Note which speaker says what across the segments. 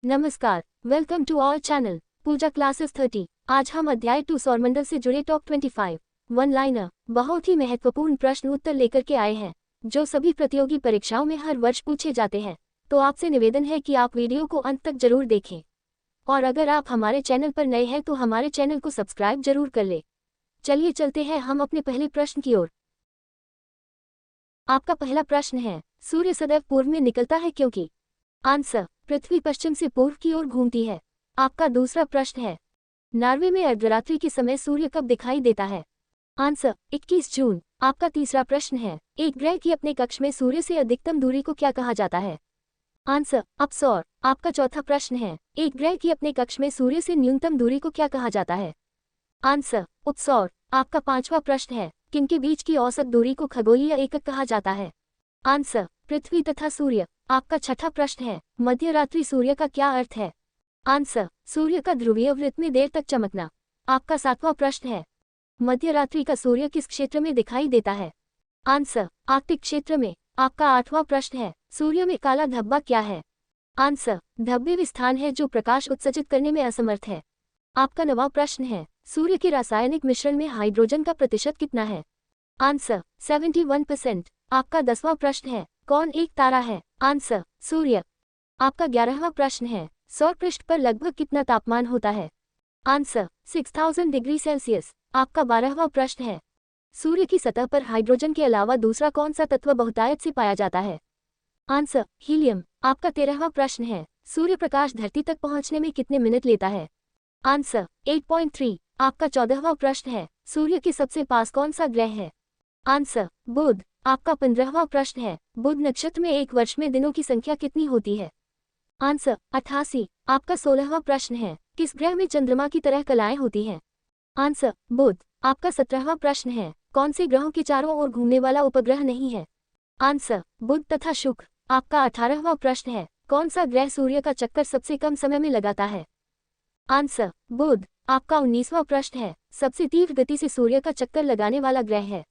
Speaker 1: नमस्कार, welcome to our channel Pooja classes 30। आज हम अध्याय 2 सौरमंडल से जुड़े टॉप 25 वन लाइनर बहुत ही महत्वपूर्ण प्रश्न उत्तर लेकर के आए हैं जो सभी प्रतियोगी परीक्षाओं में हर वर्ष पूछे जाते हैं। तो आपसे निवेदन है कि आप वीडियो को अंत तक जरूर देखें और अगर आप हमारे चैनल पर नए हैं तो हमारे चैनल को सब्सक्राइब जरूर कर ले। चलिए चलते हैं हम अपने पहले प्रश्न की ओर। आपका पहला प्रश्न है, सूर्य सदैव पूर्व में निकलता है क्योंकि? आंसर, पृथ्वी पश्चिम से पूर्व की ओर घूमती है। आपका दूसरा प्रश्न है, नॉर्वे में अर्धरात्रि के समय सूर्य कब दिखाई देता है? आंसर, 21 जून। आपका तीसरा प्रश्न है, एक ग्रह की अपने कक्ष में सूर्य से अधिकतम दूरी को क्या कहा जाता है? आंसर, अपसौर। आपका चौथा प्रश्न है, एक ग्रह की अपने कक्ष में सूर्य से न्यूनतम दूरी को क्या कहा जाता है? आंसर, उपसौर। आपका पांचवा प्रश्न है, किनके बीच की औसत दूरी को खगोलीय एकक कहा जाता है? आंसर, पृथ्वी तथा सूर्य। आपका छठा प्रश्न है, मध्यरात्रि सूर्य का क्या अर्थ है? आंसर, सूर्य का ध्रुवीय वृत्त में देर तक चमकना। आपका सातवां प्रश्न है, मध्यरात्रि का सूर्य किस क्षेत्र में दिखाई देता है? आंसर, आर्कटिक क्षेत्र में। आपका आठवां प्रश्न है, सूर्य में काला धब्बा क्या है? आंसर, धब्बे वे स्थान है जो प्रकाश उत्सर्जित करने में असमर्थ है। आपका नवां प्रश्न है, सूर्य के रासायनिक मिश्रण में हाइड्रोजन का प्रतिशत कितना है? आंसर, 71%। आपका 10वां प्रश्न है, कौन एक तारा है? आंसर, सूर्य। आपका 11वां प्रश्न है, सौर पृष्ठ पर लगभग कितना तापमान होता है? Answer, 6000 degree Celsius. आपका 12वां प्रश्न है, सूर्य की सतह पर हाइड्रोजन के अलावा दूसरा कौन सा तत्व बहुतायत से पाया जाता है? Answer, helium. आपका 13वां प्रश्न है, सूर्य प्रकाश धरती तक पहुंचने में कितने मिनट लेता है? आंसर, 8.3। आपका 14वां प्रश्न है, सूर्य के सबसे पास कौन सा ग्रह है? आंसर, बुध। आपका 15वां प्रश्न है, बुध नक्षत्र में एक वर्ष में दिनों की संख्या कितनी होती है? आंसर, 88। आपका 16वां प्रश्न है, किस ग्रह में चंद्रमा की तरह कलाएं होती हैं? आंसर, बुध। आपका 17वां प्रश्न है, कौन से ग्रहों के चारों ओर घूमने वाला उपग्रह नहीं है? आंसर, बुध तथा शुक्र। आपका 18वां प्रश्न है, कौन सा ग्रह सूर्य का चक्कर सबसे कम समय में लगाता है? आंसर, बुध। आपका 19वां प्रश्न है, सबसे तीव्र गति से सूर्य का चक्कर लगाने वाला ग्रह है?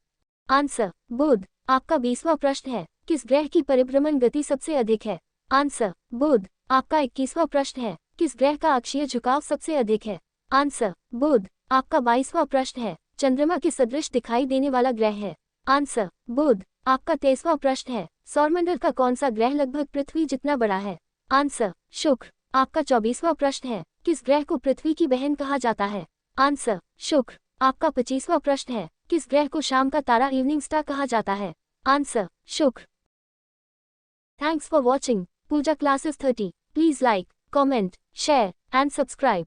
Speaker 1: आंसर, बुध। आपका 20वां प्रश्न है, किस ग्रह की परिभ्रमण गति सबसे अधिक है? आंसर, बुध। आपका 21वां प्रश्न है, किस ग्रह का अक्षीय झुकाव सबसे अधिक है? आंसर, बुध। आपका 22वां प्रश्न है, चंद्रमा के सदृश दिखाई देने वाला ग्रह है? आंसर, बुध। आपका 23वां प्रश्न है, सौरमंडल का कौन सा ग्रह लगभग पृथ्वी जितना बड़ा है? आंसर, शुक्र। आपका 24वां प्रश्न है, किस ग्रह को पृथ्वी की बहन कहा जाता है? आंसर, शुक्र। आपका 25वां प्रश्न है, किस ग्रह को शाम का तारा इवनिंग स्टार कहा जाता है? आंसर, शुक्र। Thanks for watching Pooja classes 30। Please like, comment, share and subscribe.